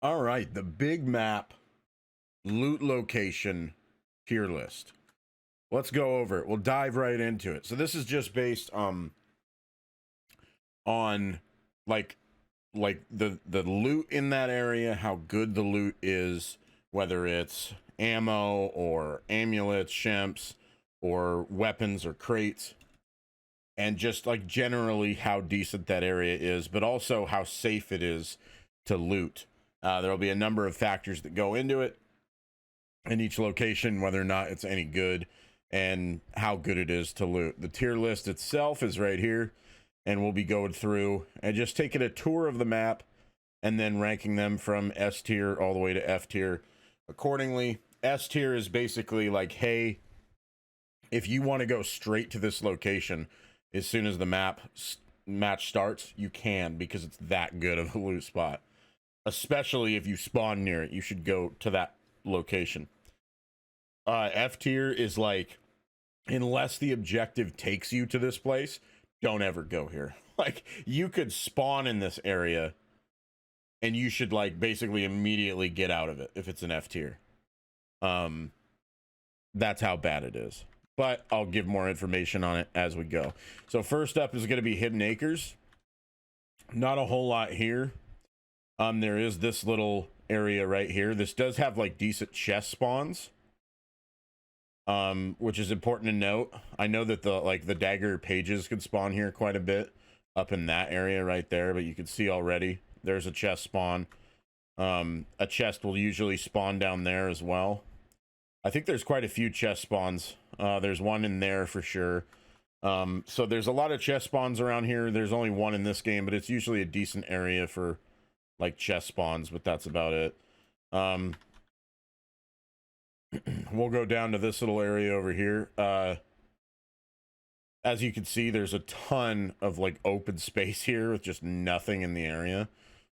All right, the big map loot location tier list. Let's go over it. We'll dive right into it. So this is just based on like the loot in that area, how good the loot is, whether it's ammo or amulets, shemps, or weapons or crates, and just like generally how decent that area is, but also how safe it is to loot. There'll be a number of factors that go into it in each location, whether or not it's any good and how good it is to loot. The tier list itself is right here, and we'll be going through and just taking a tour of the map and then ranking them from S tier all the way to F tier accordingly. S tier is basically like, hey, if you want to go straight to this location as soon as the match starts, you can, because it's that good of a loot spot. Especially if you spawn near it, you should go to that location. F tier is like, unless the objective takes you to this place, don't ever go here. Like, you could spawn in this area and you should like basically immediately get out of it if it's an F tier. That's how bad it is, but I'll give more information on it as we go. So first up is going to be Hidden Acres. Not a whole lot here. There is this little area right here. This does have like decent chest spawns, which is important to note. I know that the dagger pages could spawn here quite a bit up in that area right there, but you can see already there's a chest spawn. A chest will usually spawn down there as well. I think there's quite a few chest spawns. There's one in there for sure. So there's a lot of chest spawns around here. There's only one in this game, but it's usually a decent area for like chest spawns, but that's about it. We'll go down to this little area over here. As you can see, there's a ton of like open space here with just nothing in the area,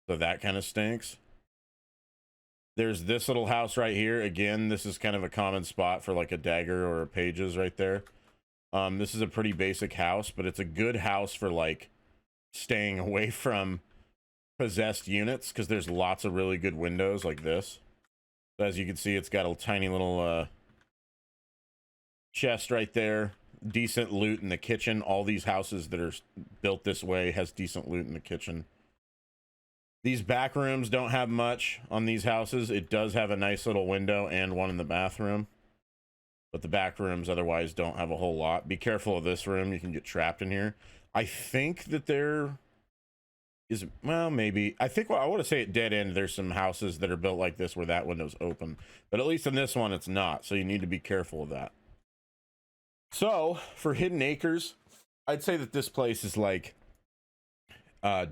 so that kind of stinks. There's this little house right here. Again, this is kind of a common spot for like a dagger or a pages right there. This is a pretty basic house, but it's a good house for like staying away from possessed units, because there's lots of really good windows like this. So as you can see, it's got a tiny little chest right there. Decent loot in the kitchen. All these houses that are built this way has decent loot in the kitchen. These back rooms don't have much on these houses. It does have a nice little window and one in the bathroom, but the back rooms otherwise don't have a whole lot. Be careful of this room. You can get trapped in here. I think that there is, well, maybe. I think, well, I want to say at dead end, there's some houses that are built like this where that window's open, but at least in this one, it's not. So you need to be careful of that. So for Hidden Acres, I'd say that this place is like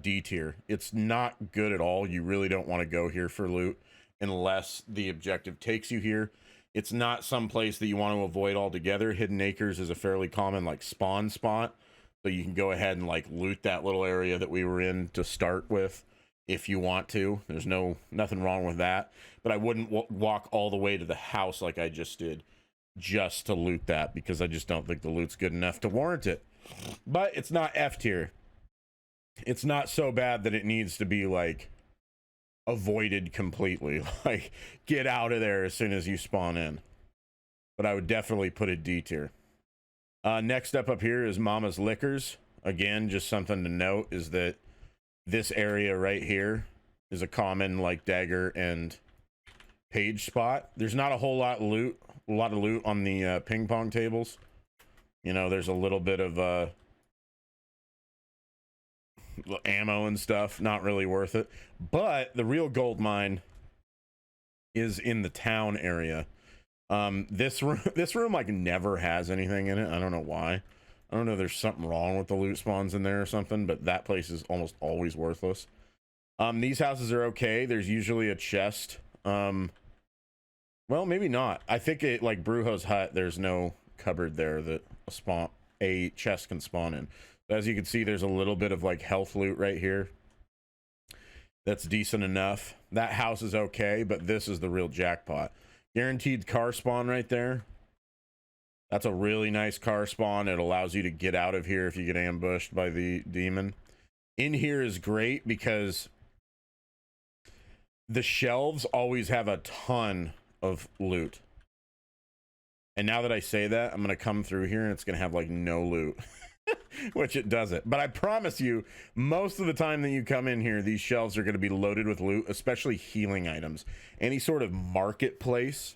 D tier. It's not good at all. You really don't want to go here for loot unless the objective takes you here. It's not some place that you want to avoid altogether. Hidden Acres is a fairly common like spawn spot, so you can go ahead and like loot that little area that we were in to start with if you want to. There's nothing wrong with that, but I wouldn't walk all the way to the house like I just did just to loot that, because I just don't think the loot's good enough to warrant it. But it's not F tier. It's not so bad that it needs to be like avoided completely. Like, get out of there as soon as you spawn in. But I would definitely put it D tier. Next up here is Mama's Liquors. Again, just something to note is that this area right here is a common like dagger and page spot. There's not a whole lot of loot on the ping pong tables. You know, there's a little bit of ammo and stuff, not really worth it. But the real gold mine is in the town area. This room like never has anything in it. I don't know why. I don't know if there's something wrong with the loot spawns in there or something, but that place is almost always worthless. These houses are okay. There's usually a chest. Well, maybe not. I think it, like Brujo's hut, there's no cupboard there that a chest can spawn in. As you can see, there's a little bit of like health loot right here. That's decent enough. That house is okay, but this is the real jackpot. Guaranteed car spawn right there. That's a really nice car spawn. It allows you to get out of here if you get ambushed by the demon. In here is great because the shelves always have a ton of loot. And now that I say that, I'm going to come through here and it's going to have like no loot, which it doesn't. But I promise you, most of the time that you come in here, these shelves are going to be loaded with loot, especially healing items. Any sort of marketplace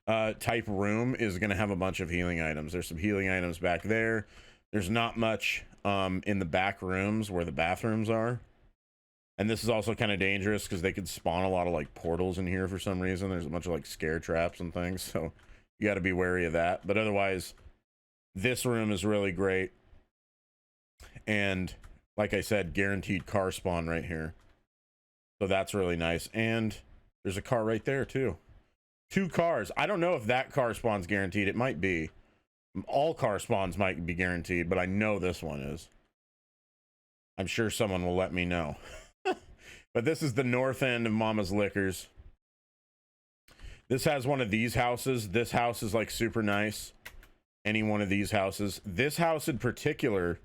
type room is going to have a bunch of healing items. There's some healing items back there. There's not much in the back rooms where the bathrooms are. And this is also kind of dangerous because they could spawn a lot of like portals in here for some reason. There's a bunch of like scare traps and things, so you got to be wary of that. But otherwise, this room is really great. And like I said, guaranteed car spawn right here. So that's really nice. And there's a car right there too. 2 cars. I don't know if that car spawn's guaranteed. It might be. All car spawns might be guaranteed, but I know this one is. I'm sure someone will let me know. But this is the north end of Mama's Liquors. This has one of these houses. This house is like super nice. Any one of these houses. This house in particular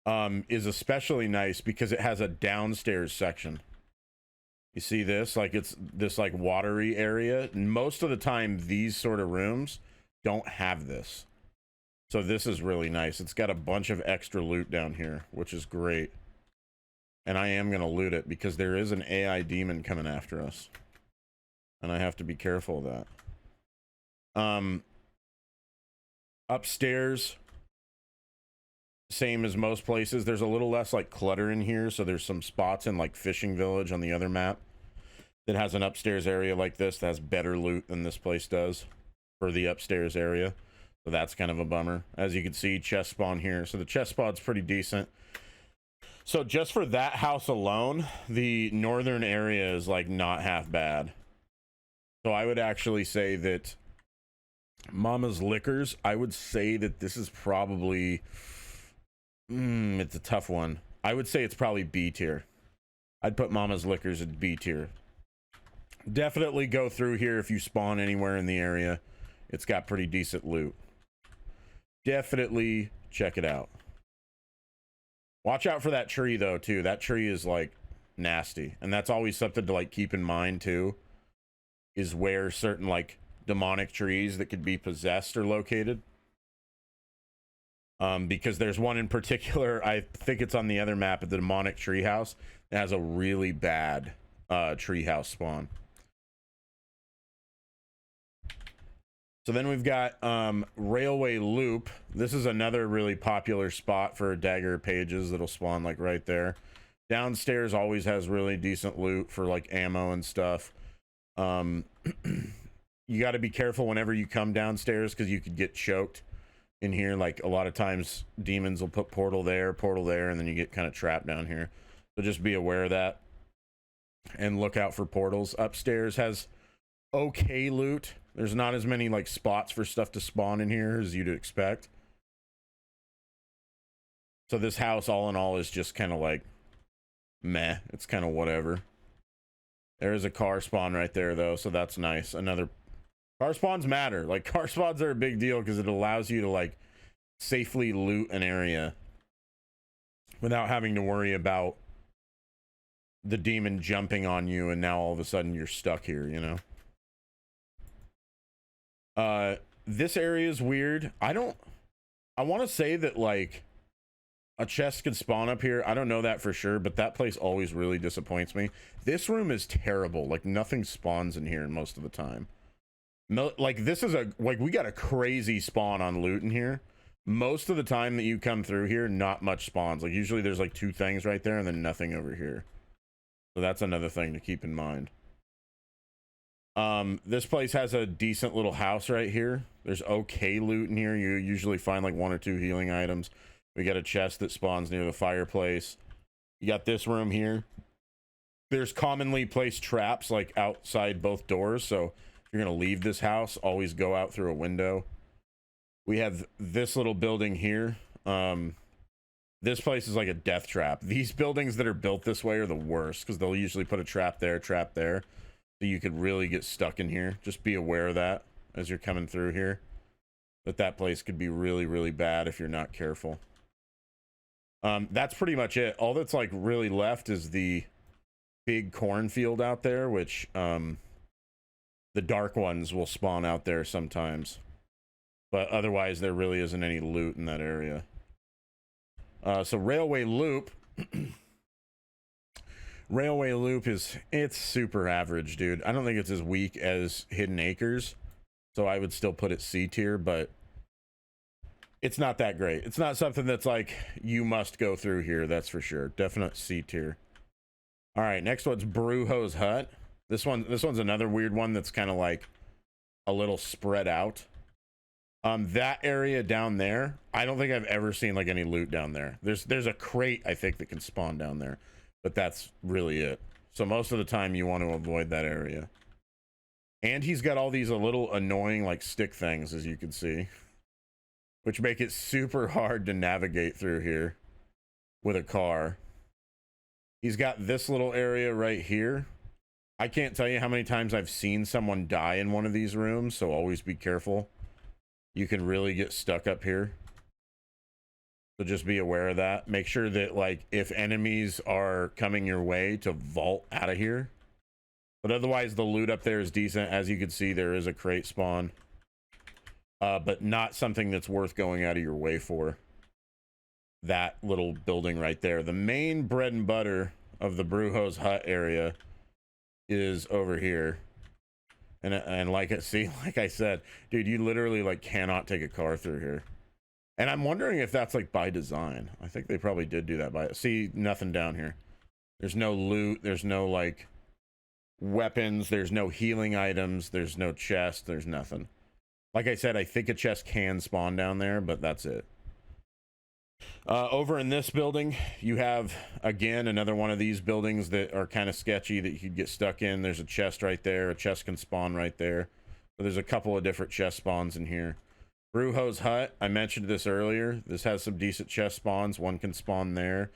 is especially nice because it has a downstairs section. You see this? Like it's this like watery area. Most of the time, these sort of rooms don't have this. So this is really nice. It's got a bunch of extra loot down here, which is great. And I am going to loot it because there is an AI demon coming after us. And I have to be careful of that. Upstairs, same as most places. There's a little less like clutter in here. So there's some spots in like Fishing Village on the other map that has an upstairs area like this that has better loot than this place does for the upstairs area. So that's kind of a bummer. As you can see, chest spawn here. So the chest spawn's pretty decent. So just for that house alone, the northern area is like not half bad. So I would actually say that Mama's Liquors, I would say that this is probably, it's a tough one. I would say it's probably B tier. I'd put Mama's Liquors at B tier. Definitely go through here if you spawn anywhere in the area. It's got pretty decent loot. Definitely check it out. Watch out for that tree though too. That tree is like nasty, and that's always something to like keep in mind too, is where certain like demonic trees that could be possessed are located. Because there's one in particular, I think it's on the other map at the demonic treehouse, that has a really bad treehouse spawn. So then we've got Railway Loop. This is another really popular spot for dagger pages that'll spawn like right there. Downstairs always has really decent loot for like ammo and stuff. You got to be careful whenever you come downstairs because you could get choked in here. Like a lot of times demons will put portal there, and then you get kind of trapped down here. So just be aware of that and look out for portals. Upstairs has okay loot. There's not as many like spots for stuff to spawn in here as you'd expect. So this house all in all is just kind of like meh. It's kind of whatever. There is a car spawn right there though, so that's nice. Another car spawns matter. Like car spawns are a big deal because it allows you to like safely loot an area without having to worry about the demon jumping on you and now all of a sudden you're stuck here, you know. This area is weird. I want to say that like a chest could spawn up here. I don't know that for sure, but that place always really disappoints me. This room is terrible. Like nothing spawns in here most of the time. No, like this is like we got a crazy spawn on loot in here. Most of the time that you come through here, not much spawns. Like usually there's like 2 things right there and then nothing over here. So that's another thing to keep in mind. This place has a decent little house right here. There's okay loot in here. You usually find like 1 or 2 healing items. We got a chest that spawns near the fireplace. You got this room here. There's commonly placed traps like outside both doors. So if you're going to leave this house, always go out through a window. We have this little building here. This place is like a death trap. These buildings that are built this way are the worst because they'll usually put a trap there. So you could really get stuck in here. Just be aware of that as you're coming through here. That place could be really, really bad if you're not careful. That's pretty much it. All that's like really left is the big cornfield out there, which the dark ones will spawn out there sometimes. But otherwise, there really isn't any loot in that area. So Railway Loop. Railway Loop it's super average, dude. I don't think it's as weak as Hidden Acres. So I would still put it C tier, but it's not that great. It's not something that's like, you must go through here, that's for sure. Definite C tier. All right, next one's Brujo's Hut. This one's another weird one that's kind of like a little spread out. That area down there, I don't think I've ever seen like any loot down there. There's a crate, I think, that can spawn down there, but that's really it. So most of the time you want to avoid that area. And he's got all these little annoying like stick things, as you can see, which make it super hard to navigate through here with a car. He's got this little area right here. I can't tell you how many times I've seen someone die in one of these rooms, so always be careful. You can really get stuck up here. So just be aware of that. Make sure that, like, if enemies are coming your way, to vault out of here. But otherwise, the loot up there is decent. As you can see, there is a crate spawn. But not something that's worth going out of your way for. That little building right there. The main bread and butter of the Brujo's Hut area is over here. And like I said, dude, you literally like cannot take a car through here. And I'm wondering if that's like by design. I think they probably did do that see, nothing down here. There's no loot, there's no like weapons, there's no healing items, there's no chest, there's nothing. Like I said, I think a chest can spawn down there, but that's it. Over in this building, you have, again, another one of these buildings that are kind of sketchy that you could get stuck in. There's a chest right there. A chest can spawn right there. So there's a couple of different chest spawns in here. Brujo's Hut, I mentioned this earlier. This has some decent chest spawns. One can spawn there.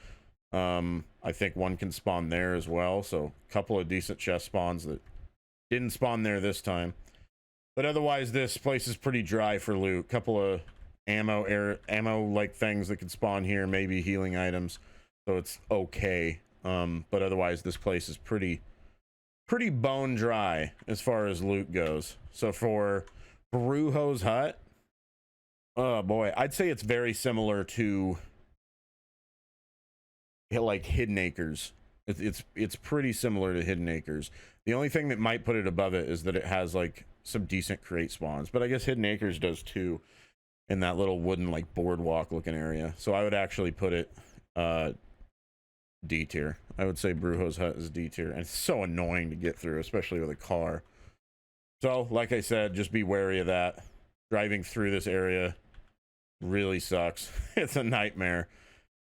I think one can spawn there as well. So a couple of decent chest spawns that didn't spawn there this time. But otherwise, this place is pretty dry for loot. Couple of ammo like things that can spawn here, maybe healing items, so it's okay. But otherwise this place is pretty bone dry as far as loot goes. So for Brujo's Hut, oh boy, I'd say it's very similar to like Hidden Acres. It's pretty similar to Hidden Acres. The only thing that might put it above it is that it has like some decent crate spawns, but I guess Hidden Acres does too, in that little wooden like boardwalk looking area. So I would actually put it D tier. I would say Brujo's Hut is D tier, and it's so annoying to get through, especially with a car. So like I said, just be wary of that. Driving through this area really sucks. It's a nightmare,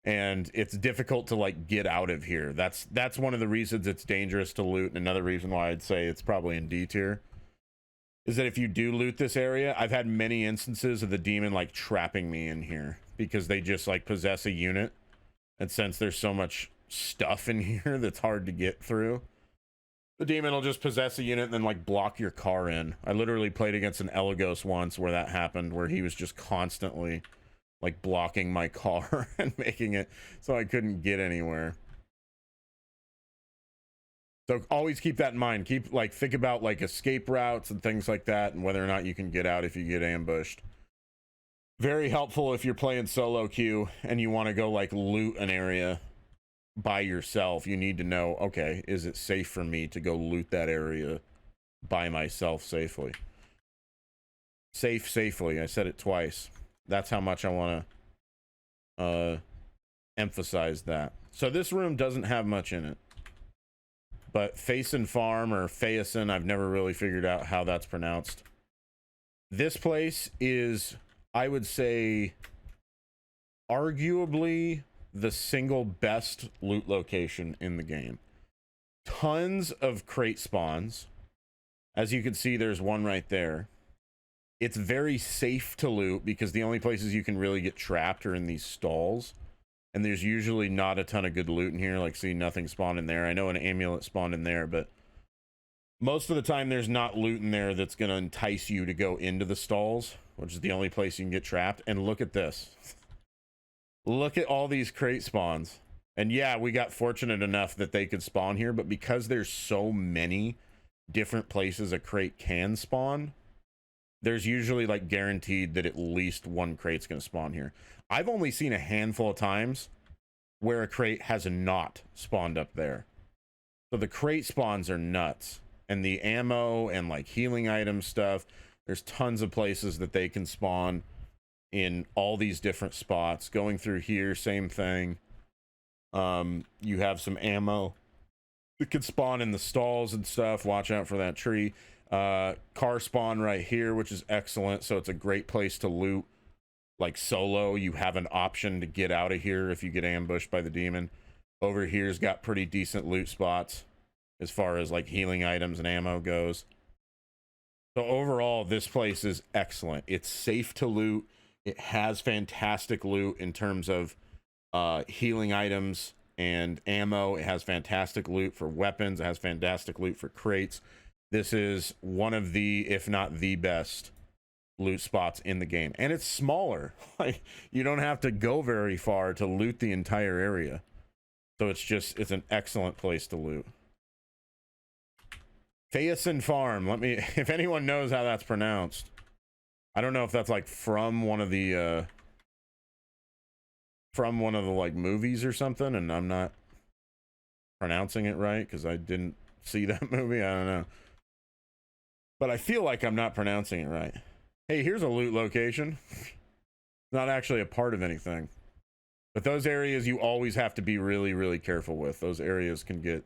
and it's difficult to like get out of here. That's one of the reasons it's dangerous to loot, and another reason why I'd say it's probably in D tier is that if you do loot this area, I've had many instances of the demon like trapping me in here because they just like possess a unit, and since there's so much stuff in here that's hard to get through, the demon will just possess a unit and then like block your car in. I literally played against an Elagos once where that happened, where he was just constantly like blocking my car and making it so I couldn't get anywhere. So always keep that in mind. Think about like escape routes and things like that, and whether or not you can get out if you get ambushed. Very helpful if you're playing solo queue and you want to go like loot an area by yourself. You need to know, okay, is it safe for me to go loot that area by myself safely? Safely. I said it twice. That's how much I want to emphasize that. So this room doesn't have much in it. But Faison Farm, or Faison, I've never really figured out how that's pronounced. This place is, I would say, arguably the single best loot location in the game. Tons of crate spawns. As you can see, there's one right there. It's very safe to loot because the only places you can really get trapped are in these stalls. And there's usually not a ton of good loot in here. Like, see, nothing spawned in there. I know an amulet spawned in there, but most of the time there's not loot in there that's going to entice you to go into the stalls, which is the only place you can get trapped. And look at this. Look at all these crate spawns. And yeah, we got fortunate enough that they could spawn here, but because there's so many different places a crate can spawn, there's usually like guaranteed that at least one crate's going to spawn here. I've only seen a handful of times where a crate has not spawned up there. So the crate spawns are nuts. And the ammo and like healing item stuff, there's tons of places that they can spawn in all these different spots. Going through here, same thing. You have some ammo that could spawn in the stalls and stuff. Watch out for that tree. Car spawn right here, which is excellent. So it's a great place to loot. Like solo, you have an option to get out of here if you get ambushed by the demon. Over here's got pretty decent loot spots as far as like healing items and ammo goes. So overall, this place is excellent. It's safe to loot. It has fantastic loot in terms of healing items and ammo. It has fantastic loot for weapons. It has fantastic loot for crates. This is one of the, if not the best loot spots in the game. And it's smaller. Like, you don't have to go very far to loot the entire area. So it's an excellent place to loot. Faison Farm. If anyone knows how that's pronounced. I don't know if that's like from one of the like movies or something, and I'm not pronouncing it right because I didn't see that movie. I don't know. But I feel like I'm not pronouncing it right. Hey, here's a loot location. Not actually a part of anything. But those areas you always have to be really, really careful with. Those areas can get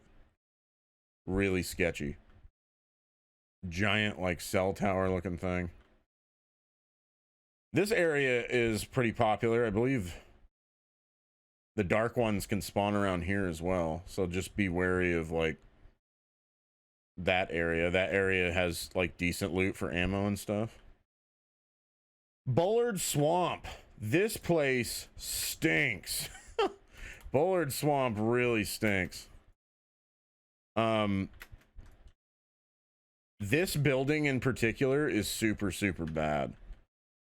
really sketchy. Giant, like, cell tower looking thing. This area is pretty popular. I believe the dark ones can spawn around here as well. So just be wary of, like, that area. That area has, like, decent loot for ammo and stuff. Bullard Swamp. This place stinks. Bullard Swamp really stinks. This building in particular is super, super bad.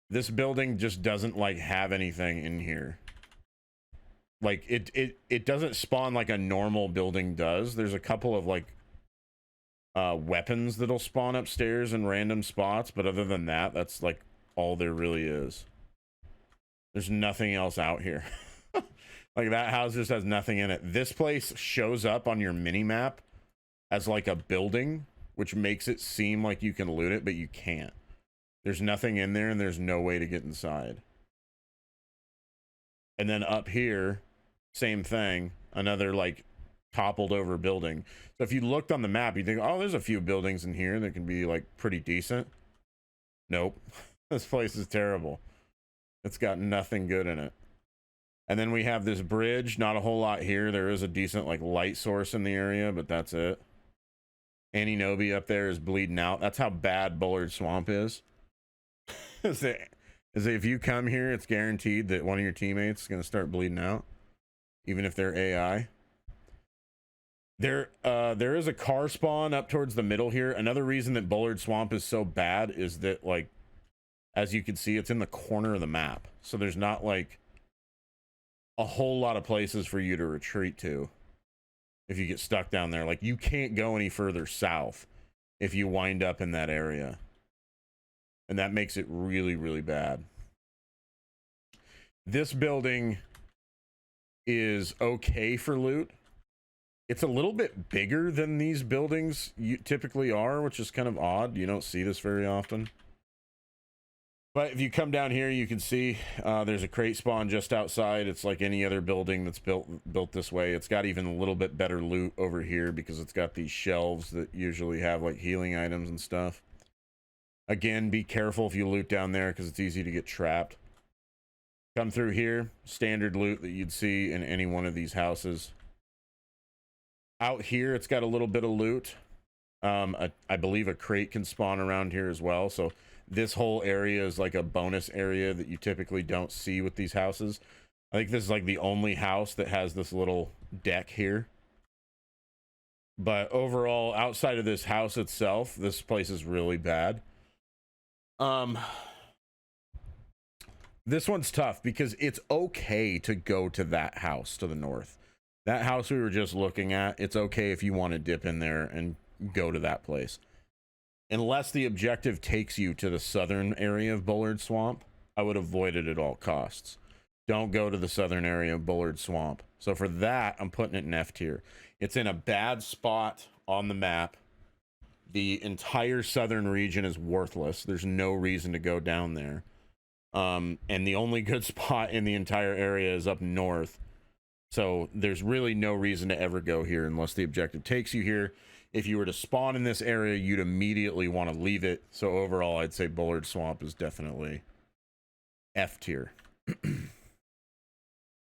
This building just doesn't like have anything in here. Like it doesn't spawn like a normal building does. There's a couple of like weapons that'll spawn upstairs in random spots, but other than that, that's like all there really is. There's nothing else out here. Like that house just has nothing in it. This place shows up on your mini map as like a building, which makes it seem like you can loot it, but you can't. There's nothing in there and there's no way to get inside. And then up here, same thing, another like toppled over building. So if you looked on the map, you think, oh, there's a few buildings in here that can be like pretty decent. Nope. This place is terrible. It's got nothing good in it. And then we have this bridge. Not a whole lot here. There is a decent like light source in the area, but that's it. Aninobi up there is bleeding out. That's how bad Bullard Swamp is. Is if you come here, it's guaranteed that one of your teammates is going to start bleeding out, even if they're AI. There is a car spawn up towards the middle here. Another reason that Bullard Swamp is so bad is that, like, as you can see, it's in the corner of the map. So there's not, like, a whole lot of places for you to retreat to if you get stuck down there. Like, you can't go any further south if you wind up in that area. And that makes it really, really bad. This building is okay for loot. It's a little bit bigger than these buildings typically are, which is kind of odd. You don't see this very often. But if you come down here, you can see there's a crate spawn just outside. It's like any other building that's built this way. It's got even a little bit better loot over here because it's got these shelves that usually have like healing items and stuff. Again, be careful if you loot down there because it's easy to get trapped. Come through here, standard loot that you'd see in any one of these houses. Out here, it's got a little bit of loot. I believe a crate can spawn around here as well. So this whole area is like a bonus area that you typically don't see with these houses. I think this is like the only house that has this little deck here. But overall, outside of this house itself, this place is really bad. This one's tough because it's okay to go to that house to the north. That house we were just looking at, it's okay if you want to dip in there and go to that place. Unless the objective takes you to the southern area of Bullard Swamp, I would avoid it at all costs. Don't go to the southern area of Bullard Swamp. So for that, I'm putting it in F tier. It's in a bad spot on the map. The entire southern region is worthless. There's no reason to go down there. And the only good spot in the entire area is up north. So there's really no reason to ever go here unless the objective takes you here. If you were to spawn in this area, you'd immediately want to leave it. So overall, I'd say Bullard Swamp is definitely F tier.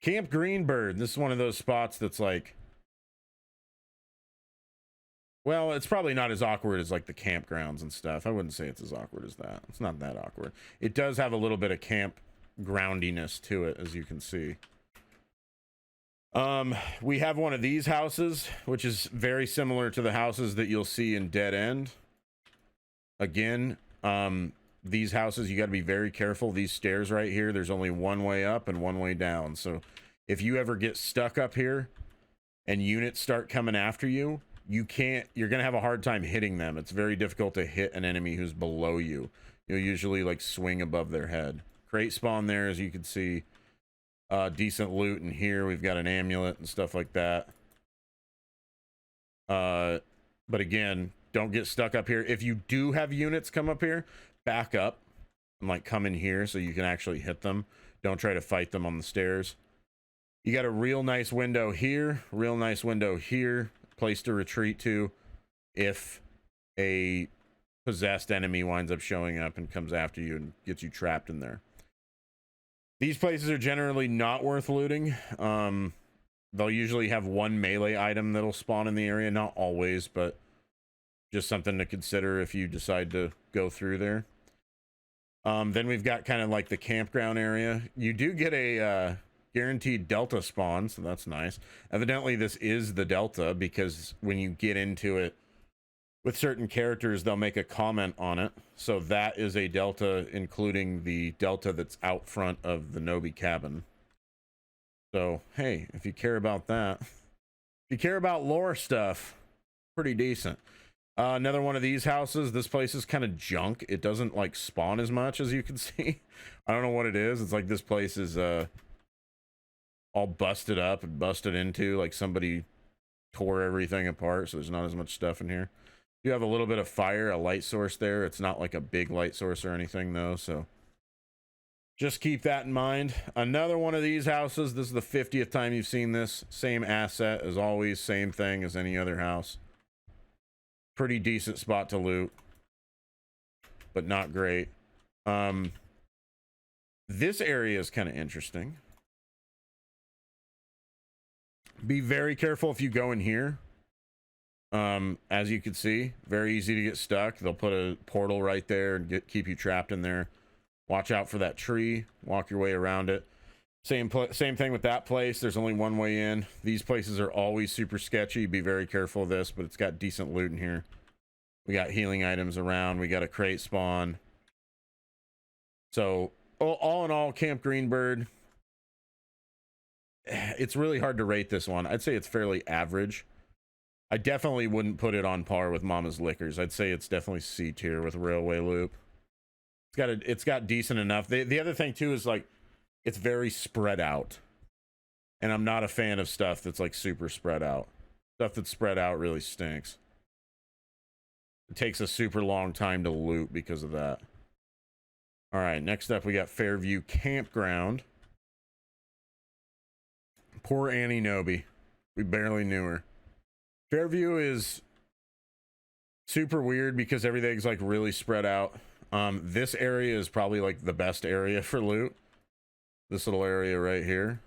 Camp Greenbird. This is one of those spots that's like, well, it's probably not as awkward as like the campgrounds and stuff. I wouldn't say it's as awkward as that. It's not that awkward. It does have a little bit of campgroundiness to it, as you can see. We have one of these houses, which is very similar to the houses that you'll see in Dead End. Again, these houses, you got to be very careful. These stairs right here, there's only one way up and one way down. So if you ever get stuck up here and units start coming after you, you're going to have a hard time hitting them. It's very difficult to hit an enemy who's below you. You'll usually like swing above their head. Crate spawn there, as you can see. Decent loot in here. We've got an amulet and stuff like that. But again, don't get stuck up here. If you do have units come up here, back up and like come in here so you can actually hit them. Don't try to fight them on the stairs. You got a real nice window here, real nice window here, place to retreat to if a possessed enemy winds up showing up and comes after you and gets you trapped in there. These places are generally not worth looting. They'll usually have one melee item that'll spawn in the area. Not always, but just something to consider if you decide to go through there. Then we've got kind of like the campground area. You do get a guaranteed Delta spawn, so that's nice. Evidently, this is the Delta because when you get into it with certain characters, they'll make a comment on it. So that is a Delta, including the Delta that's out front of the Nobi cabin. So, hey, if you care about that, if you care about lore stuff, pretty decent. Another one of these houses. This place is kind of junk. It doesn't like spawn as much, as you can see. I don't know what it is. It's like this place is all busted up and busted into, like somebody tore everything apart, so there's not as much stuff in here. You have a little bit of fire, a light source there. It's not like a big light source or anything though, so just keep that in mind. Another one of these houses. This is the 50th time you've seen this. Same asset as always, same thing as any other house. Pretty decent spot to loot, but not great. This area is kind of interesting. Be very careful if you go in here. As you can see, very easy to get stuck. They'll put a portal right there and keep you trapped in there. Watch out for that tree. Walk your way around it. Same thing with that place. There's only one way in. These places are always super sketchy. Be very careful of this, but it's got decent loot in here. We got healing items around. We got a crate spawn. So all in all, Camp Greenbird, it's really hard to rate this one. I'd say it's fairly average. I definitely wouldn't put it on par with Mama's Liquors. I'd say it's definitely C tier with Railway Loop. It's got decent enough. The other thing too is like it's very spread out. And I'm not a fan of stuff that's like super spread out. Stuff that's spread out really stinks. It takes a super long time to loot because of that. All right, next up we got Fairview Campground. Poor Annie Nobi. We barely knew her. Fairview is super weird because everything's like really spread out. This area is probably like the best area for loot. This little area right here.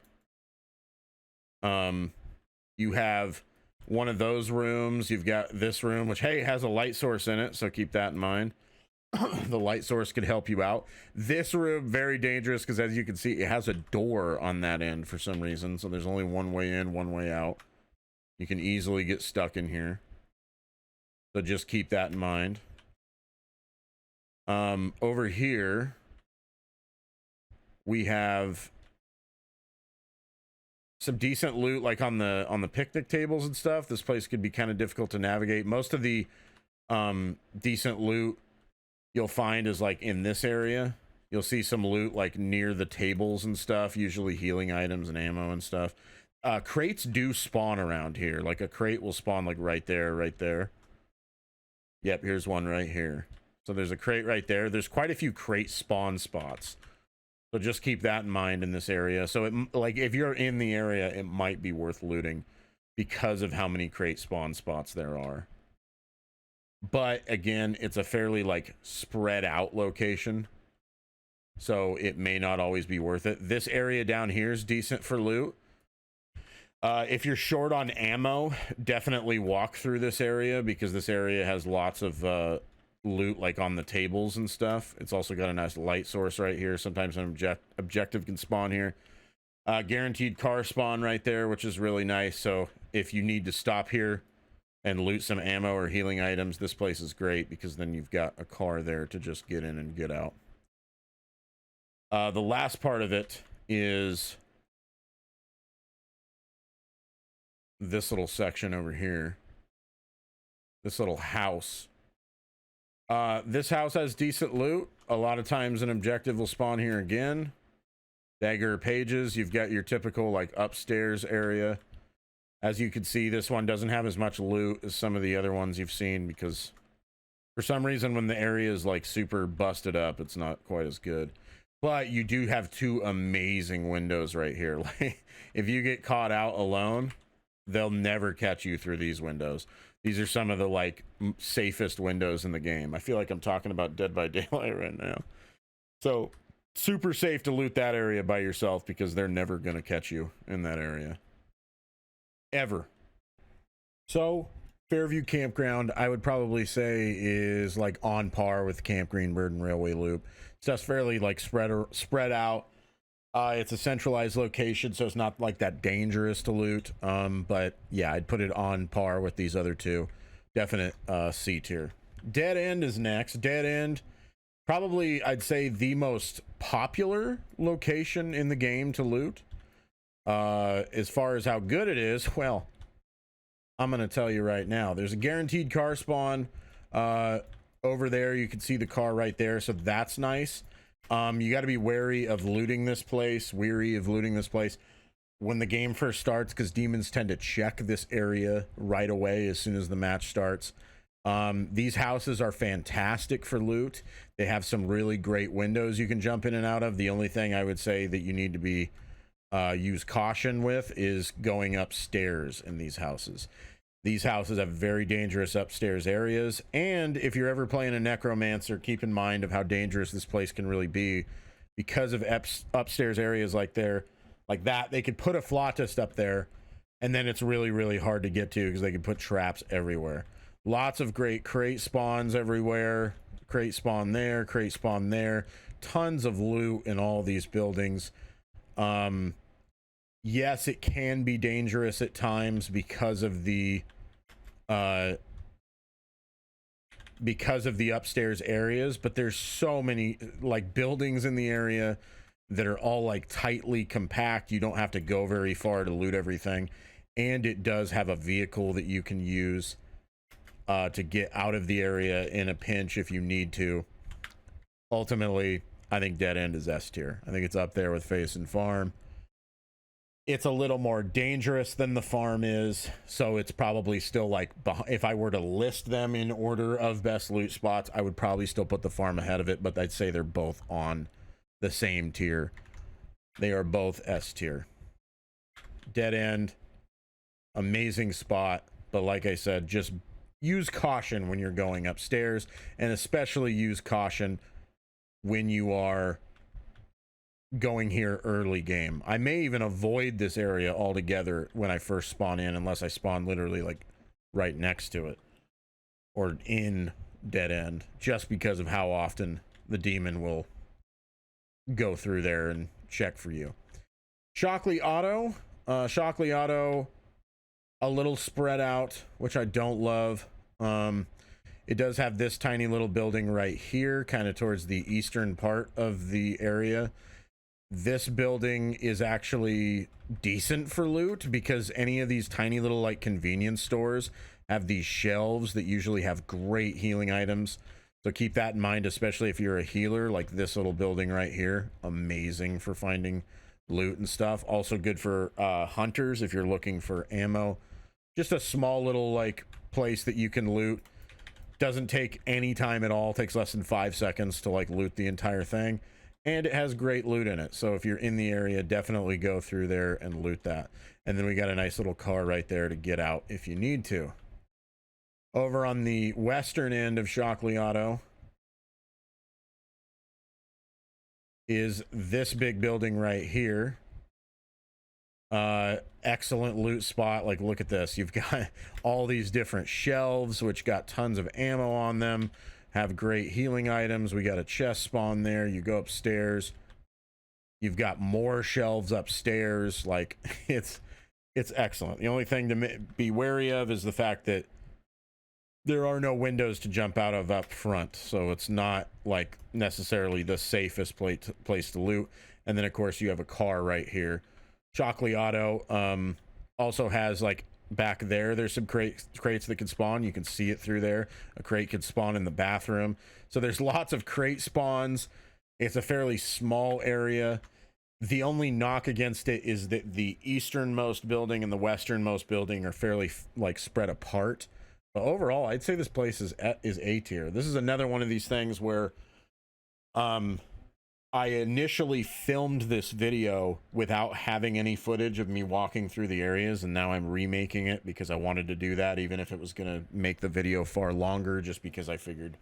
You have one of those rooms. You've got this room, which, hey, has a light source in it, so keep that in mind. The light source could help you out. This room, very dangerous because, as you can see, it has a door on that end for some reason, so there's only one way in, one way out. You can easily get stuck in here, so just keep that in mind. Over here we have some decent loot like on the picnic tables and stuff. This place could be kind of difficult to navigate. Most of the decent loot you'll find is like in this area. You'll see some loot like near the tables and stuff, usually healing items and ammo and stuff. Crates do spawn around here. Like a crate will spawn like right there, right there. Yep, here's one right here. So there's a crate right there. There's quite a few crate spawn spots. So just keep that in mind in this area. So it, like if you're in the area, it might be worth looting because of how many crate spawn spots there are. But again, it's a fairly like spread out location. So it may not always be worth it. This area down here is decent for loot. If you're short on ammo, definitely walk through this area because this area has lots of loot like on the tables and stuff. It's also got a nice light source right here. Sometimes an objective can spawn here. Guaranteed car spawn right there, which is really nice. So if you need to stop here and loot some ammo or healing items, this place is great because then you've got a car there to just get in and get out. The last part of it is this little section over here. This little house. This house has decent loot. A lot of times an objective will spawn here again. Dagger pages. You've got your typical like upstairs area. As you can see, this one doesn't have as much loot as some of the other ones you've seen because for some reason when the area is like super busted up, it's not quite as good. But you do have two amazing windows right here. Like, if you get caught out alone, they'll never catch you through these windows. These are some of the like safest windows in the game. I feel like I'm talking about Dead by Daylight right now. So super safe to loot that area by yourself because they're never going to catch you in that area. Ever. So Fairview Campground, I would probably say is like on par with Camp Greenbird and Railway Loop. Stuff's fairly like spread out. It's a centralized location, so it's not like that dangerous to loot. But yeah, I'd put it on par with these other two. Definite C tier. Dead End is next. Dead End, probably I'd say the most popular location in the game to loot. As far as how good it is, well, I'm gonna tell you right now. There's a guaranteed car spawn over there. You can see the car right there, so that's nice. You got to be wary of looting this place, when the game first starts, because demons tend to check this area right away as soon as the match starts. These houses are fantastic for loot. They have some really great windows you can jump in and out of. The only thing I would say that you need to be use caution with is going upstairs in these houses. These houses have very dangerous upstairs areas, and if you're ever playing a necromancer, keep in mind of how dangerous this place can really be because of upstairs areas like that. They could put a flautist up there, and then it's really, really hard to get to because they can put traps everywhere. Lots of great crate spawns everywhere. Crate spawn there, crate spawn there. Tons of loot in all these buildings. Yes, it can be dangerous at times because of the upstairs areas, but there's so many like buildings in the area that are all like tightly compact. You don't have to go very far to loot everything, and it does have a vehicle that you can use to get out of the area in a pinch if you need to. Ultimately, I think Dead End is S tier. I think it's up there with Faison Farm. It's a little more dangerous than the farm is, so it's probably still like, if I were to list them in order of best loot spots, I would probably still put the farm ahead of it, but I'd say they're both on the same tier. They are both S tier. Dead End, amazing spot, but like I said, just use caution when you're going upstairs, and especially use caution when you are going here early game. I may even avoid this area altogether when I first spawn in, unless I spawn literally like right next to it or in Dead End, just because of how often the demon will go through there and check for you. Shockley Auto, a little spread out, which I don't love. It does have this tiny little building right here, kind of towards the eastern part of the area. This building is actually decent for loot because any of these tiny little like convenience stores have these shelves that usually have great healing items. So keep that in mind, especially if you're a healer. Like this little building right here, amazing for finding loot and stuff. Also good for hunters if you're looking for ammo. Just a small little like place that you can loot. Doesn't take any time at all. Takes less than 5 seconds to like loot the entire thing. And it has great loot in it. So if you're in the area, definitely go through there and loot that. And then we got a nice little car right there to get out if you need to. Over on the western end of Shockley Auto is this big building right here. Excellent loot spot. Like, look at this. You've got all these different shelves, which got tons of ammo on them. Have great healing items. We got a chest spawn there. You go upstairs. You've got more shelves upstairs. Like, it's excellent. The only thing to be wary of is the fact that there are no windows to jump out of up front, so it's not like necessarily the safest place to loot. And then of course you have a car right here. Shockley Auto also has, like, back there's some crates that can spawn. You can see it through there. A crate can spawn in the bathroom. So there's lots of crate spawns. It's a fairly small area. The only knock against it is that the easternmost building and the westernmost building are fairly like spread apart. But overall, I'd say this place is A tier. This is another one of these things where I initially filmed this video without having any footage of me walking through the areas, and now I'm remaking it because I wanted to do that, even if it was going to make the video far longer, just because I figured,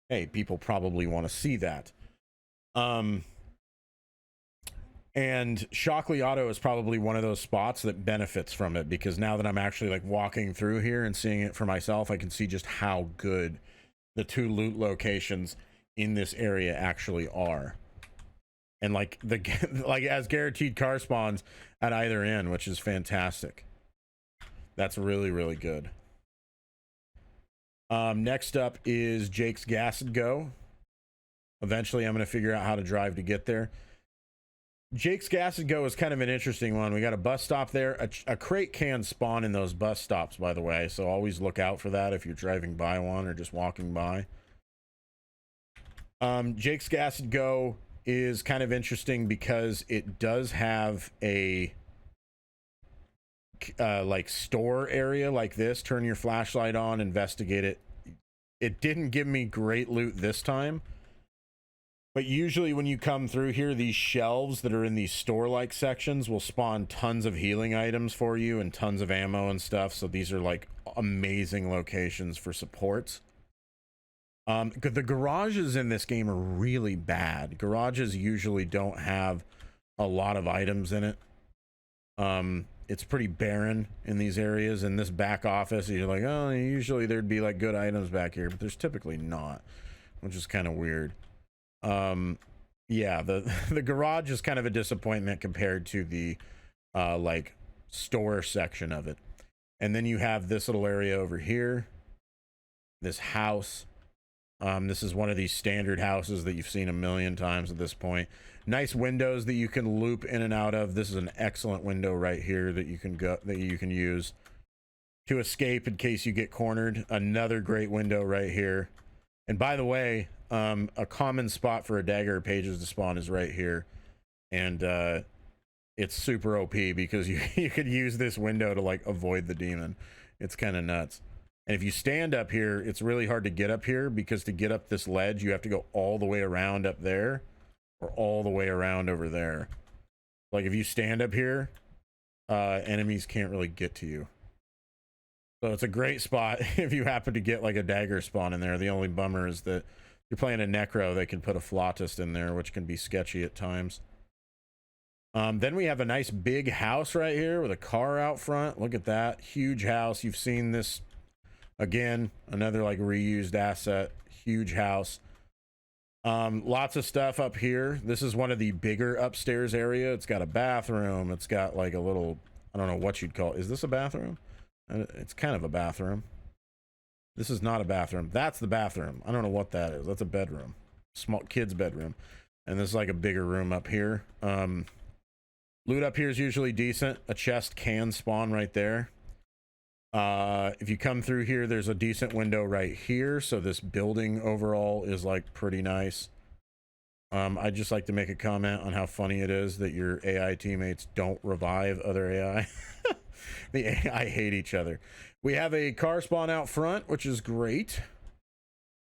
hey, people probably want to see that. And Shockley Auto is probably one of those spots that benefits from it, because now that I'm actually like walking through here and seeing it for myself, I can see just how good the two loot locations in this area actually are. And like like as guaranteed car spawns at either end, which is fantastic. That's really, really good. Next up is Jake's Gas and Go. Eventually I'm going to figure out how to drive to get there. Jake's Gas and Go is kind of an interesting one. We got a bus stop there. A crate can spawn in those bus stops, by the way, so always look out for that if you're driving by one or just walking by. Jake's Gas and Go is kind of interesting because it does have a like store area like this. Turn your flashlight on, investigate it. It didn't give me great loot this time. But usually when you come through here, these shelves that are in these store-like sections will spawn tons of healing items for you and tons of ammo and stuff. So these are like amazing locations for supports. The garages in this game are really bad. Garages usually don't have a lot of items in it. It's pretty barren in these areas. In this back office, you're like, oh, usually there'd be like good items back here, but there's typically not, which is kind of weird. Yeah, the garage is kind of a disappointment compared to the like store section of it. And then you have this little area over here, this house. This is one of these standard houses that you've seen a million times at this point. Nice windows that you can loop in and out of. This is an excellent window right here that you can use to escape in case you get cornered. Another great window right here. And by the way, a common spot for a dagger pages to spawn is right here, and it's super OP because you could use this window to like avoid the demon. It's kind of nuts. And if you stand up here, it's really hard to get up here, because to get up this ledge you have to go all the way around up there or all the way around over there. Like if you stand up here, enemies can't really get to you. So it's a great spot if you happen to get like a dagger spawn in there. The only bummer is that you're playing a necro, they can put a flautist in there, which can be sketchy at times. Then we have a nice big house right here with a car out front. Look at that huge house. You've seen this again, another like reused asset. Huge house. Lots of stuff up here. This is one of the bigger upstairs area. It's got a bathroom. It's got like a little, I don't know what you'd call it. Is this a bathroom? It's kind of a bathroom. This is not a bathroom. That's the bathroom. I don't know what that is. That's a bedroom. Small kid's bedroom. And this is like a bigger room up here. Loot up here is usually decent. A chest can spawn right there. If you come through here, there's a decent window right here. So this building overall is like pretty nice. I'd just like to make a comment on how funny it is that your AI teammates don't revive other AI. The AI hate each other. We have a car spawn out front, which is great.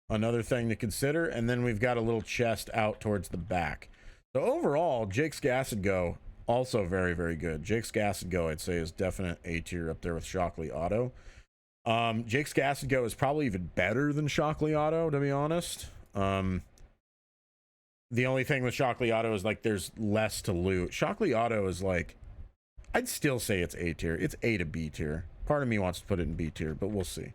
Another thing to consider. And then we've got a little chest out towards the back. So overall, Jake's Gas and Go, also very, very good. Jake's Gas and Go, I'd say, is definite A tier up there with Shockley Auto. Jake's Gas and Go is probably even better than Shockley Auto, to be honest. The only thing with Shockley Auto is like there's less to loot. Shockley Auto is like, I'd still say it's A tier. It's A to B tier. Part of me wants to put it in B tier, but we'll see.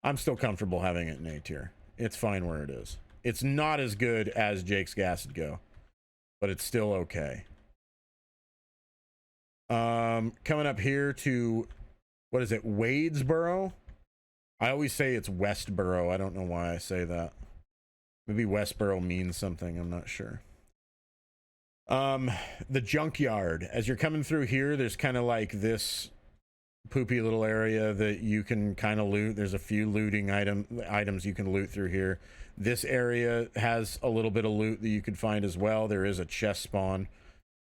I'm still comfortable having it in A tier. It's fine where it is. It's not as good as Jake's Gas and Go, but it's still okay. Coming up here to, what is it, Wadesboro? I always say it's Westboro. I don't know why I say that. Maybe Westboro means something. I'm not sure. The Junkyard. As you're coming through here, there's kind of like this poopy little area that you can kind of loot. There's a few looting items you can loot through here. This area has a little bit of loot that you could find as well. There is a chest spawn.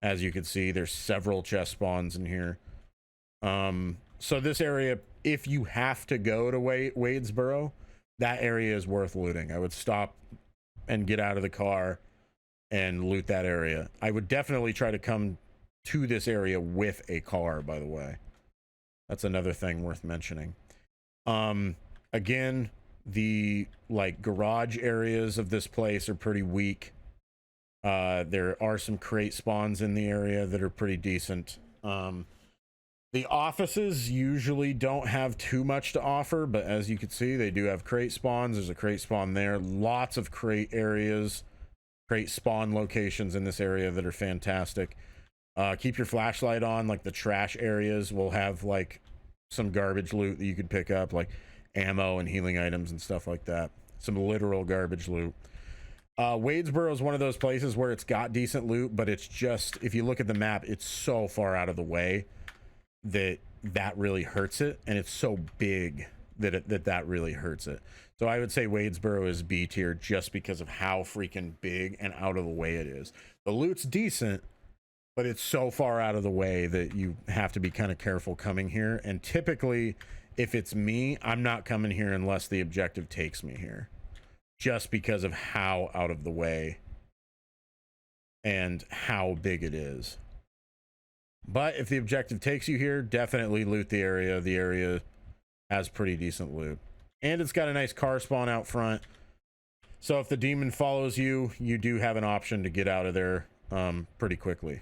As you can see, there's several chest spawns in here. So this area, if you have to go to Wadesboro, that area is worth looting. I would stop and get out of the car and loot that area. I would definitely try to come to this area with a car, by the way. That's another thing worth mentioning. Again, the like garage areas of this place are pretty weak. There are some crate spawns in the area that are pretty decent. The offices usually don't have too much to offer, but as you can see, they do have crate spawns. There's a crate spawn there. Lots of crate areas, crate spawn locations in this area that are fantastic. Keep your flashlight on. Like the trash areas will have like some garbage loot that you could pick up, like ammo and healing items and stuff like that. Some literal garbage loot. Wadesboro is one of those places where it's got decent loot, but it's just, if you look at the map, it's so far out of the way that really hurts it, and it's so big that really hurts it. So I would say Wadesboro is B tier just because of how freaking big and out of the way it is. The loot's decent, but it's so far out of the way that you have to be kind of careful coming here. And typically, if it's me, I'm not coming here unless the objective takes me here, just because of how out of the way and how big it is. But if the objective takes you here, definitely loot the area. The area has pretty decent loot. And it's got a nice car spawn out front. So if the demon follows you, you do have an option to get out of there pretty quickly.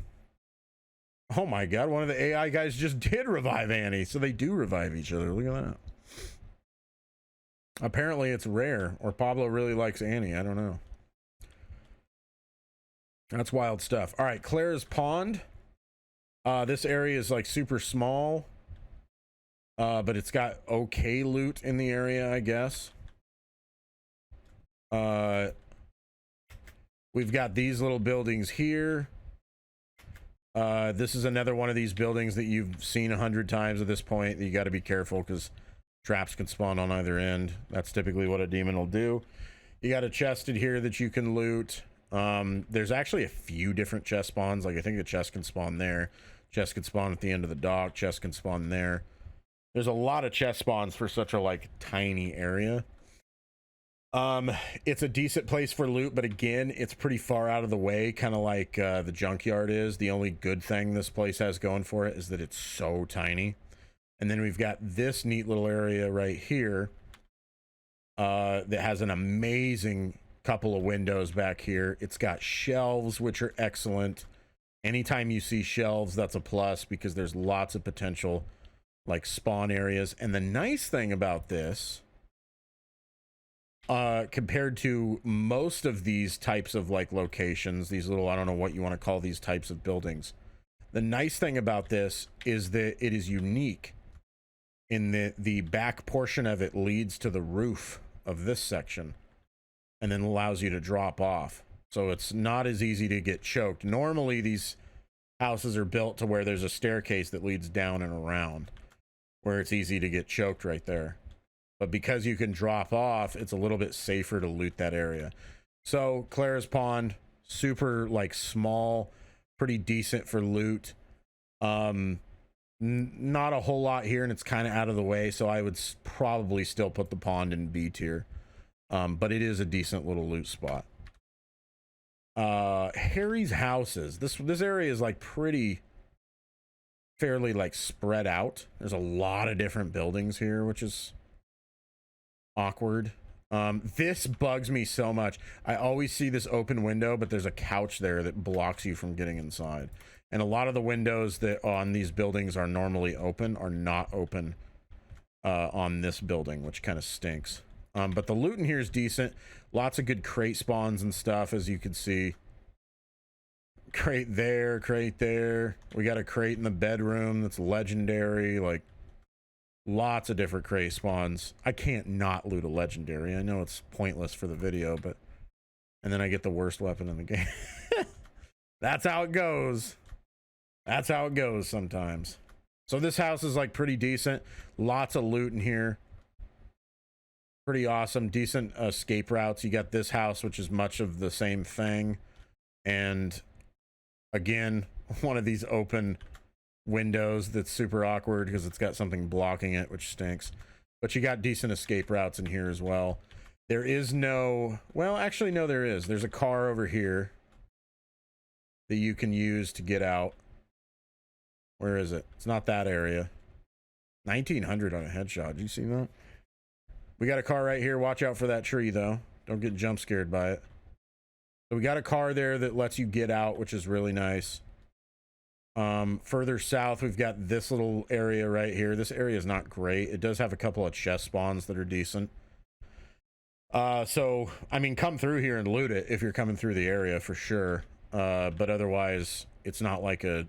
Oh my god, one of the AI guys just did revive Annie. So they do revive each other. Look at that. Apparently it's rare, or Pablo really likes Annie. I don't know. That's wild stuff. All right, Clara's Pond. This area is like super small, but it's got okay loot in the area, I guess. We've got these little buildings here. This is another one of these buildings that you've seen 100 times at this point that you got to be careful because traps can spawn on either end. That's typically what a demon will do. You got a chest in here that you can loot. There's actually a few different chest spawns. Like I think the chest can spawn there. Chest can spawn at the end of the dock. Chest can spawn there. There's a lot of chest spawns for such a like tiny area. It's a decent place for loot, but again, it's pretty far out of the way, kind of like the junkyard is. The only good thing this place has going for it is that it's so tiny. And then we've got this neat little area right here that has an amazing couple of windows back here. It's got shelves, which are excellent. Anytime you see shelves, that's a plus because there's lots of potential like spawn areas. And the nice thing about this, compared to most of these types of like locations, these little, I don't know what you want to call these types of buildings. The nice thing about this is that it is unique in the back portion of it leads to the roof of this section and then allows you to drop off. So it's not as easy to get choked. Normally these houses are built to where there's a staircase that leads down and around, where it's easy to get choked right there. But because you can drop off, it's a little bit safer to loot that area. So Clara's Pond, super like small, pretty decent for loot. Not a whole lot here, and it's kind of out of the way, so I would probably still put the pond in B tier. But it is a decent little loot spot. Harry's houses. This area is like fairly like spread out. There's a lot of different buildings here, which is awkward. This bugs me so much. I always see this open window, but there's a couch there that blocks you from getting inside. And a lot of the windows that on these buildings are normally open are not open on this building, which kind of stinks. But the loot in here is decent. Lots of good crate spawns and stuff, as you can see. Crate there, crate there. We got a crate in the bedroom that's legendary. Like, lots of different crate spawns. I can't not loot a legendary. I know it's pointless for the video, but... And then I get the worst weapon in the game. That's how it goes. That's how it goes sometimes. So this house is like pretty decent. Lots of loot in here. Pretty awesome. Decent escape routes. You got this house, which is much of the same thing. And again, one of these open windows that's super awkward because it's got something blocking it, which stinks. But you got decent escape routes in here as well. There is no... Well, actually, no, there is. There's a car over here that you can use to get out. Where is it? It's not that area. 1900 on a headshot. Did you see that? We got a car right here. Watch out for that tree, though. Don't get jump scared by it. So we got a car there that lets you get out, which is really nice. Further south, we've got this little area right here. This area is not great. It does have a couple of chest spawns that are decent. So, I mean, come through here and loot it if you're coming through the area for sure. But otherwise, it's not like a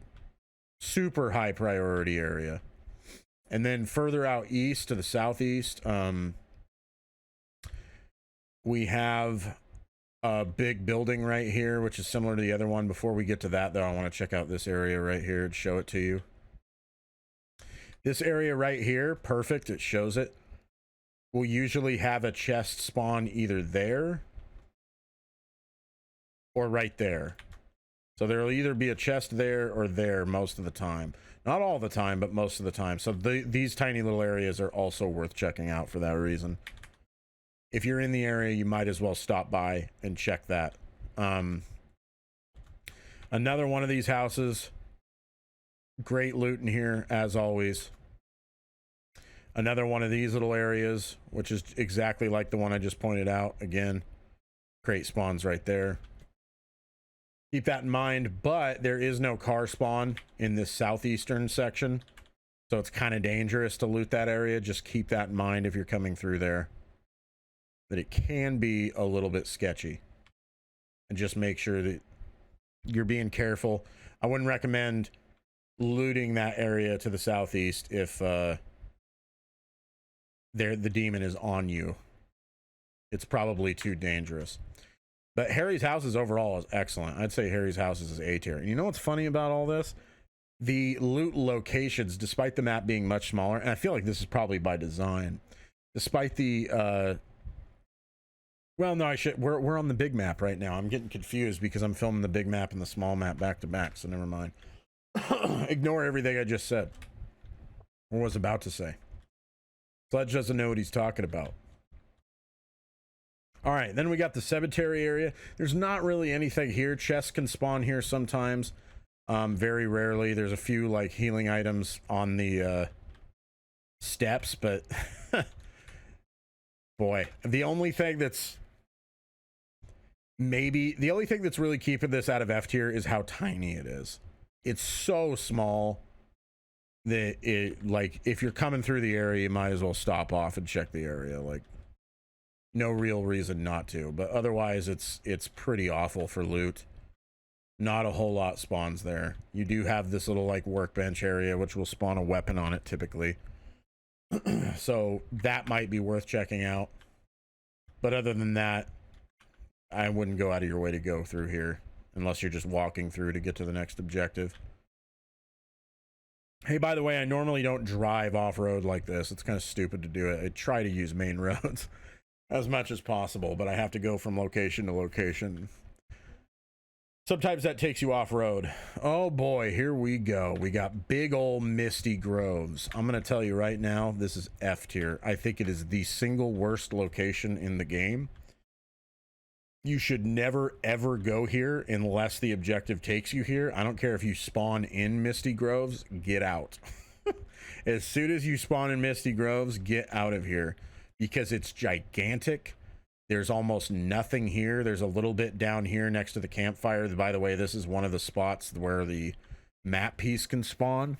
super high priority area. And then further out east to the southeast, we have a big building right here, which is similar to the other one. Before we get to that, though, I want to check out this area right here and show it to you. This area right here, perfect. It shows it. We'll usually have a chest spawn either there or right there. So there will either be a chest there or there most of the time. Not all the time, but most of the time. So these tiny little areas are also worth checking out for that reason. If you're in the area, you might as well stop by and check that. Another one of these houses. Great loot in here, as always. Another one of these little areas, which is exactly like the one I just pointed out. Again, crate spawns right there. Keep that in mind, but there is no car spawn in this southeastern section. So it's kind of dangerous to loot that area. Just keep that in mind if you're coming through there. That it can be a little bit sketchy. And just make sure that you're being careful. I wouldn't recommend looting that area to the southeast if the demon is on you. It's probably too dangerous. But Harry's houses overall is excellent. I'd say Harry's houses is A tier. And you know what's funny about all this? The loot locations, despite the map being much smaller, and I feel like this is probably by design, despite the well, no, we're on the big map right now. I'm getting confused because I'm filming the big map and the small map back to back, so never mind. Ignore everything I just said or was about to say. Sledge doesn't know what he's talking about. All right, then we got the cemetery area. There's not really anything here. Chests can spawn here sometimes. Very rarely. There's a few like healing items on the steps, but boy, the only thing that's really keeping this out of F tier is how tiny it is. It's so small that it, like, if you're coming through the area, you might as well stop off and check the area. Like, no real reason not to, but otherwise it's pretty awful for loot. Not a whole lot spawns there. You do have this little like workbench area which will spawn a weapon on it typically. So that might be worth checking out. But other than that, I wouldn't go out of your way to go through here unless you're just walking through to get to the next objective. Hey, by the way, I normally don't drive off-road like this. It's kind of stupid to do it. I try to use main roads as much as possible, but I have to go from location to location. Sometimes that takes you off-road. Oh boy, here we go. We got big old Misty Groves. I'm going to tell you right now, this is F tier. I think it is the single worst location in the game. You should never, ever go here unless the objective takes you here. I don't care if you spawn in Misty Groves, get out. As soon as you spawn in Misty Groves, get out of here because it's gigantic. There's almost nothing here. There's a little bit down here next to the campfire. By the way, this is one of the spots where the map piece can spawn.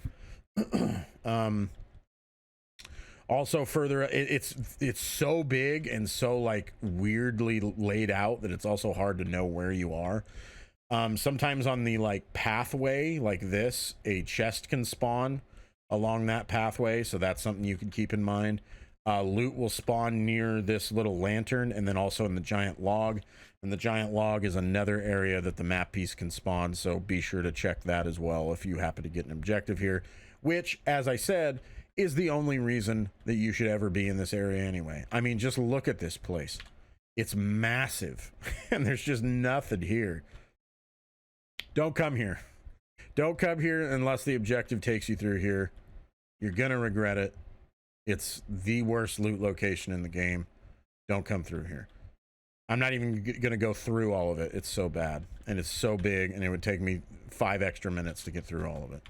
Also further, it's so big and so like weirdly laid out that it's also hard to know where you are. Sometimes on the like pathway like this, a chest can spawn along that pathway, so that's something you can keep in mind. Loot will spawn near this little lantern and then also in the giant log, and the giant log is another area that the map piece can spawn, so be sure to check that as well if you happen to get an objective here, which, as I said, is the only reason that you should ever be in this area anyway. I mean, just look at this place. It's massive and there's just nothing here. Don't come here. Don't come here unless the objective takes you through here. You're gonna regret it. It's the worst loot location in the game. Don't come through here. I'm not even gonna go through all of it. It's so bad and it's so big, and it would take me 5 extra minutes to get through all of it.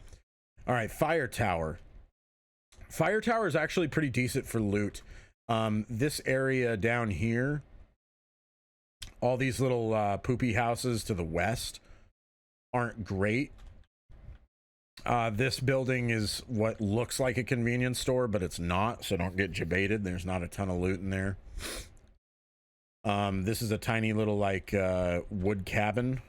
All right, fire tower. Fire tower is actually pretty decent for loot. This area down here, all these little poopy houses to the west aren't great. This building is what looks like a convenience store, but it's not, so don't get jebaited. There's not a ton of loot in there. This is a tiny little like wood cabin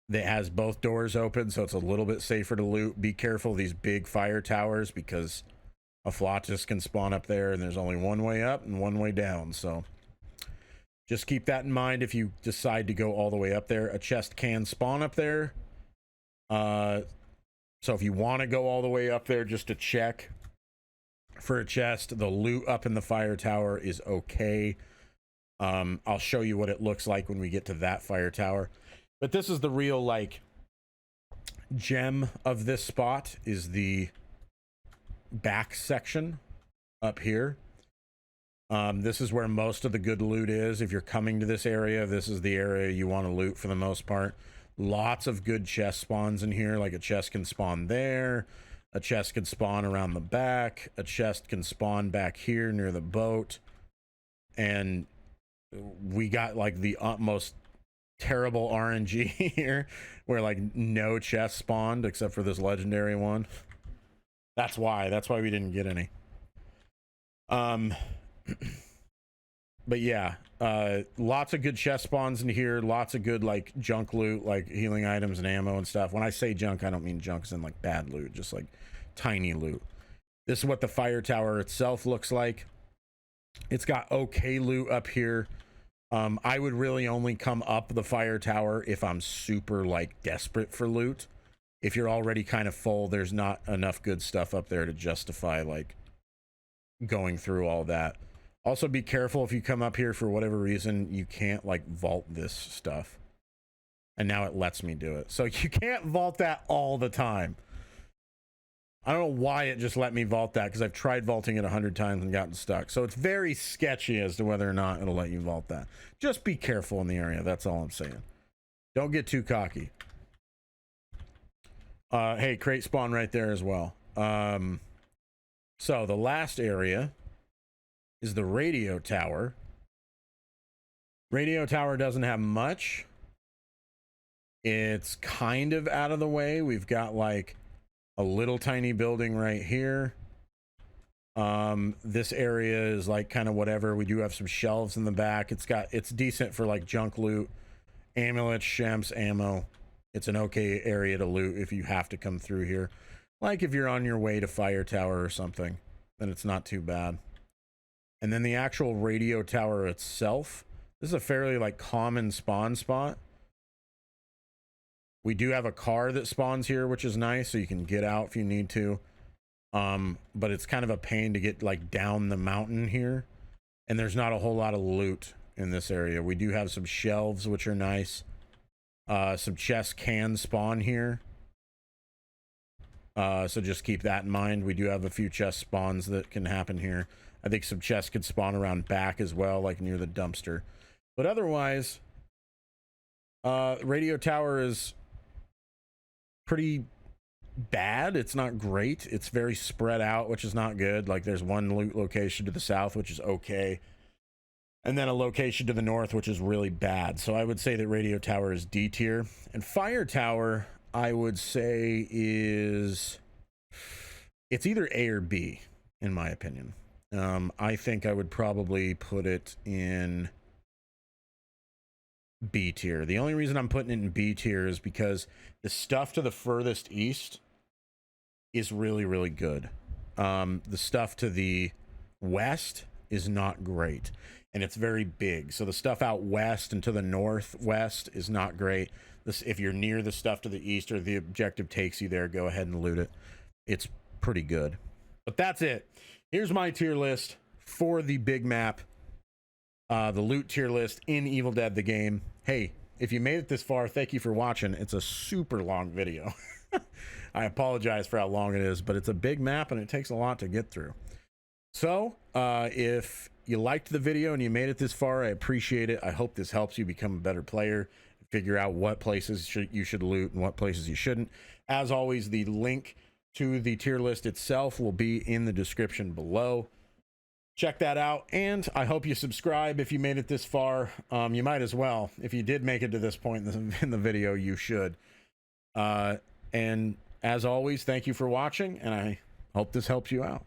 that has both doors open, so it's a little bit safer to loot. Be careful of these big fire towers because a Flottis can spawn up there, and there's only one way up and one way down, so just keep that in mind if you decide to go all the way up there. A chest can spawn up there, so if you want to go all the way up there just to check for a chest, the loot up in the fire tower is okay. I'll show you what it looks like when we get to that fire tower. But this is the real like gem of this spot, is the back section up here. This is where most of the good loot is. If you're coming to this area, this is the area you want to loot for the most part. Lots of good chest spawns in here. Like a chest can spawn there, a chest can spawn around the back, a chest can spawn back here near the boat, and we got like the utmost terrible RNG here where like no chest spawned except for this legendary one. That's why we didn't get any. But yeah, lots of good chest spawns in here, lots of good like junk loot, like healing items and ammo and stuff. When I say junk, I don't mean junk as in like bad loot, just like tiny loot. This is what the fire tower itself looks like. It's got okay loot up here. I would really only come up the fire tower if I'm super like desperate for loot. If you're already kind of full, there's not enough good stuff up there to justify like going through all that. Also be careful if you come up here for whatever reason, you can't like vault this stuff. And now it lets me do it. So you can't vault that all the time. I don't know why it just let me vault that, because I've tried vaulting it 100 times and gotten stuck. So it's very sketchy as to whether or not it'll let you vault that. Just be careful in the area. That's all I'm saying. Don't get too cocky. Hey, crate spawn right there as well. So the last area is the radio tower. Radio tower doesn't have much. It's kind of out of the way. We've got like a little tiny building right here. This area is like kind of whatever. We do have some shelves in the back. It's decent for like junk loot, amulets, shemps, ammo. It's an okay area to loot if you have to come through here. Like if you're on your way to fire tower or something, then it's not too bad. And then the actual radio tower itself, This is a fairly like common spawn spot. We do have a car that spawns here, which is nice, so you can get out if you need to. But it's kind of a pain to get like down the mountain here, and there's not a whole lot of loot in this area. We do have some shelves, which are nice. Some chests can spawn here, so just keep that in mind. We do have a few chest spawns that can happen here. I think some chests could spawn around back as well, like near the dumpster. But otherwise, radio tower is pretty bad. It's not great. It's very spread out, which is not good. Like there's one loot location to the south, which is okay, and then a location to the north, which is really bad. So I would say that radio tower is D tier, and fire tower I would say it's either A or B in my opinion. I think I would probably put it in B tier. The only reason I'm putting it in B tier is because the stuff to the furthest east is really, really good. The stuff to the west is not great, and it's very big. So the stuff out west and to the northwest is not great. If you're near the stuff to the east or the objective takes you there, go ahead and loot it. It's pretty good. But that's it. Here's my tier list for the big map. The loot tier list in Evil Dead the game. Hey, if you made it this far, thank you for watching. It's a super long video. I apologize for how long it is, but it's a big map and it takes a lot to get through. So if you liked the video and you made it this far, I appreciate it. I hope this helps you become a better player, figure out what places you should loot and what places you shouldn't. As always, the link to the tier list itself will be in the description below. Check that out, and I hope you subscribe if you made it this far. You might as well. If you did make it to this point in the video, you should. And as always, thank you for watching, and I hope this helps you out.